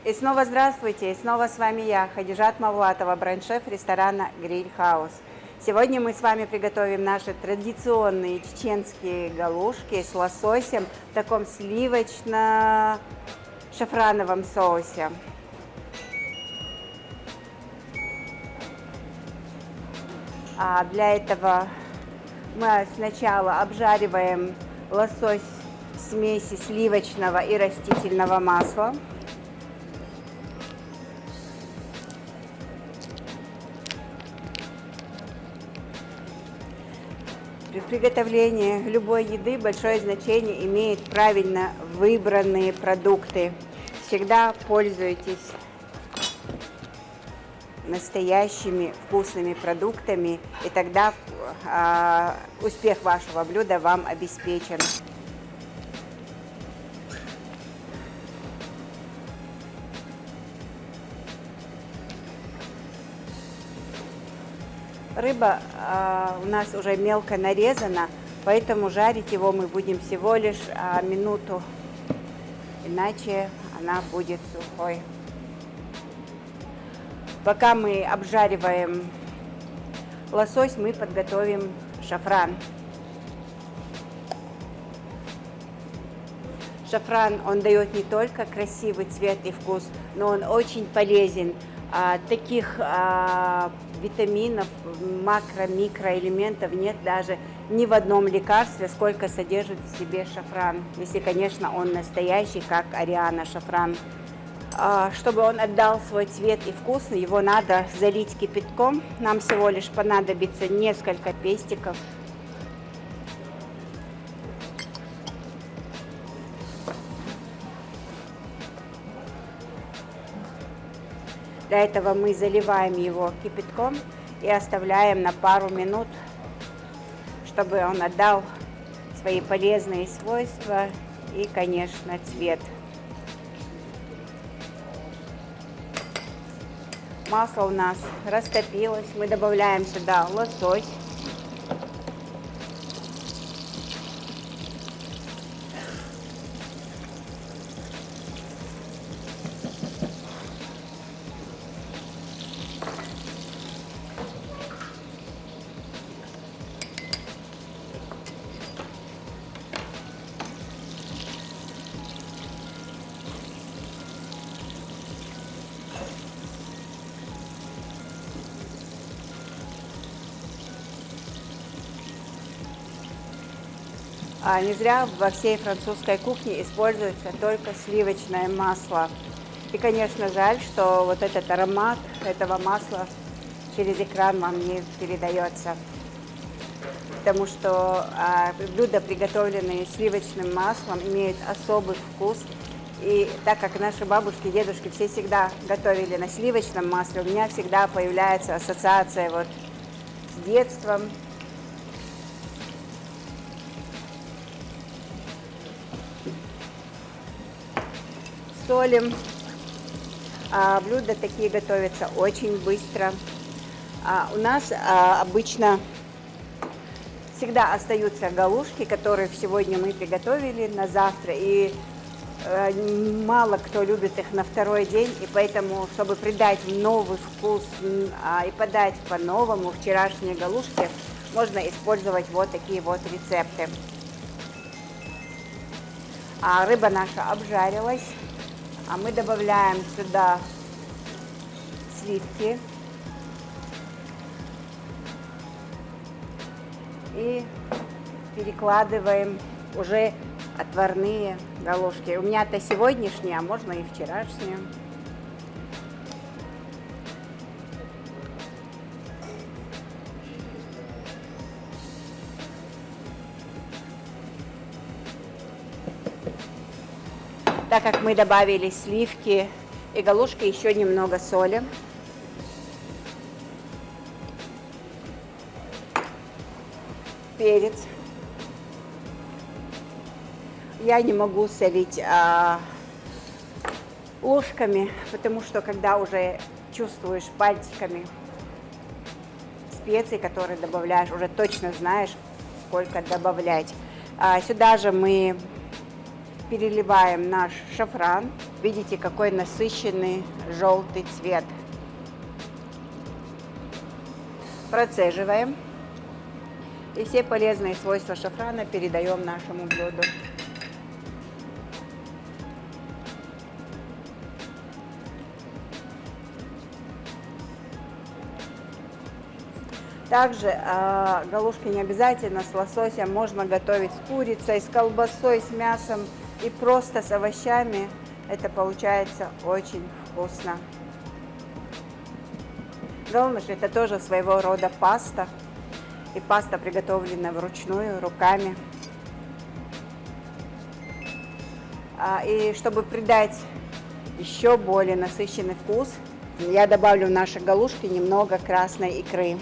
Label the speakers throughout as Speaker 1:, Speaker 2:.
Speaker 1: И снова здравствуйте, и снова с вами я, Хадижат Мавлатова, бренд-шеф ресторана Гриль Хаус. Сегодня мы с вами приготовим наши традиционные чеченские галушки с лососем в таком сливочно-шафрановом соусе. А для этого мы сначала обжариваем лосось в смеси сливочного и растительного масла. При приготовлении любой еды большое значение имеет правильно выбранные продукты. Всегда пользуйтесь настоящими вкусными продуктами, и тогда успех вашего блюда вам обеспечен. Рыба у нас уже мелко нарезана, поэтому жарить его мы будем всего лишь минуту, иначе она будет сухой. Пока мы обжариваем лосось, мы подготовим шафран. Шафран, он дает не только красивый цвет и вкус, но он очень полезен. Таких витаминов, макро-микроэлементов нет даже ни в одном лекарстве, сколько содержит в себе шафран. Если, конечно, он настоящий, как Ариана шафран. Чтобы он отдал свой цвет и вкус, его надо залить кипятком. Нам всего лишь понадобится несколько пестиков. Для этого мы заливаем его кипятком и оставляем на пару минут, чтобы он отдал свои полезные свойства и, конечно, цвет. Масло у нас растопилось, мы добавляем сюда лосось. Не зря во всей французской кухне используется только сливочное масло. И, конечно, жаль, что вот этот аромат этого масла через экран вам не передается. Потому что блюда, приготовленные сливочным маслом, имеют особый вкус. И так как наши бабушки, дедушки все всегда готовили на сливочном масле, у меня всегда появляется ассоциация вот с детством. Солим. Блюда такие готовятся очень быстро. У нас обычно всегда остаются галушки, которые сегодня мы приготовили на завтра. И мало кто любит их на второй день. И поэтому, чтобы придать новый вкус и подать по-новому вчерашние галушки, можно использовать вот такие вот рецепты. Рыба наша обжарилась. Мы добавляем сюда сливки и перекладываем уже отварные галушки. У меня это сегодняшние, а можно и вчерашние. Так как мы добавили сливки и галушки, еще немного соли. Перец. Я не могу солить ложками, потому что когда уже чувствуешь пальчиками специи, которые добавляешь, уже точно знаешь, сколько добавлять. Сюда же мы переливаем наш шафран. Видите, какой насыщенный желтый цвет. Процеживаем. И все полезные свойства шафрана передаем нашему блюду. Также галушки не обязательно с лососем, можно готовить с курицей, с колбасой, с мясом и просто с овощами. Это получается очень вкусно. Долмаш – это тоже своего рода паста. И паста приготовлена вручную, руками. И чтобы придать еще более насыщенный вкус, я добавлю в наши галушки немного красной икры.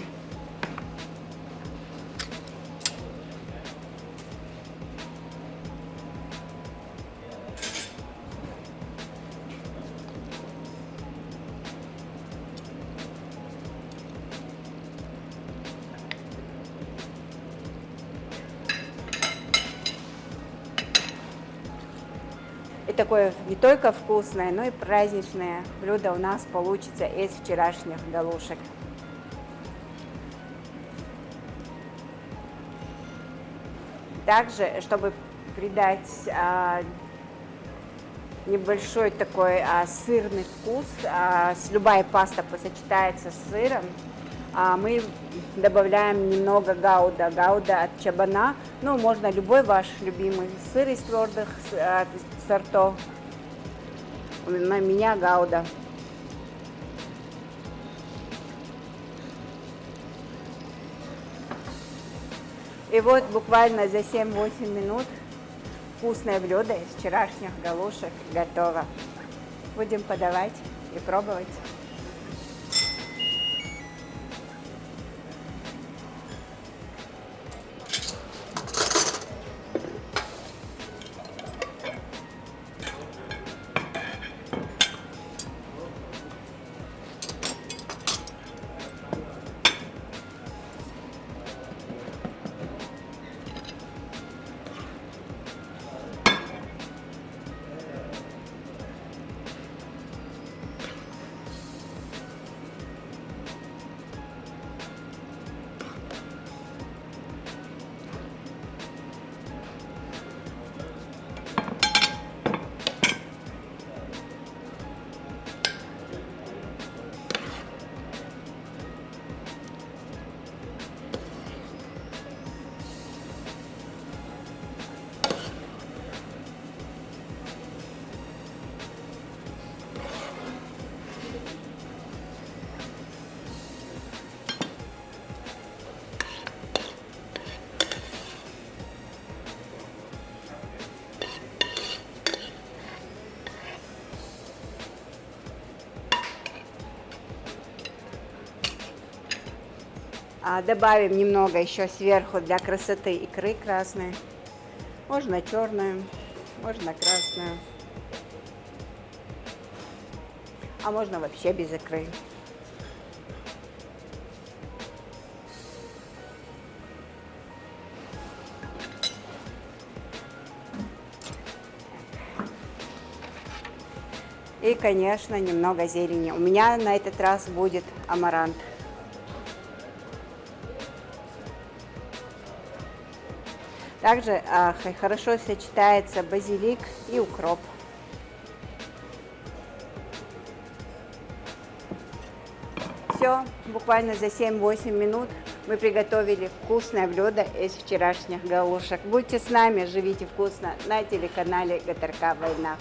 Speaker 1: И такое не только вкусное, но и праздничное блюдо у нас получится из вчерашних галушек. Также, чтобы придать небольшой такой сырный вкус, любая паста сочетается с сыром, мы добавляем немного гауда от чабана. Ну, можно любой ваш любимый сыр из твердых сортов. У меня гауда. И вот буквально за 7-8 минут вкусное блюдо из вчерашних галушек готово. Будем подавать и пробовать. Добавим немного еще сверху для красоты икры красной. Можно черную, можно красную. А можно вообще без икры. И, конечно, немного зелени. У меня на этот раз будет амарант. Также хорошо сочетается базилик и укроп. Все, буквально за 7-8 минут мы приготовили вкусное блюдо из вчерашних галушек. Будьте с нами, живите вкусно на телеканале ГТРК «Война».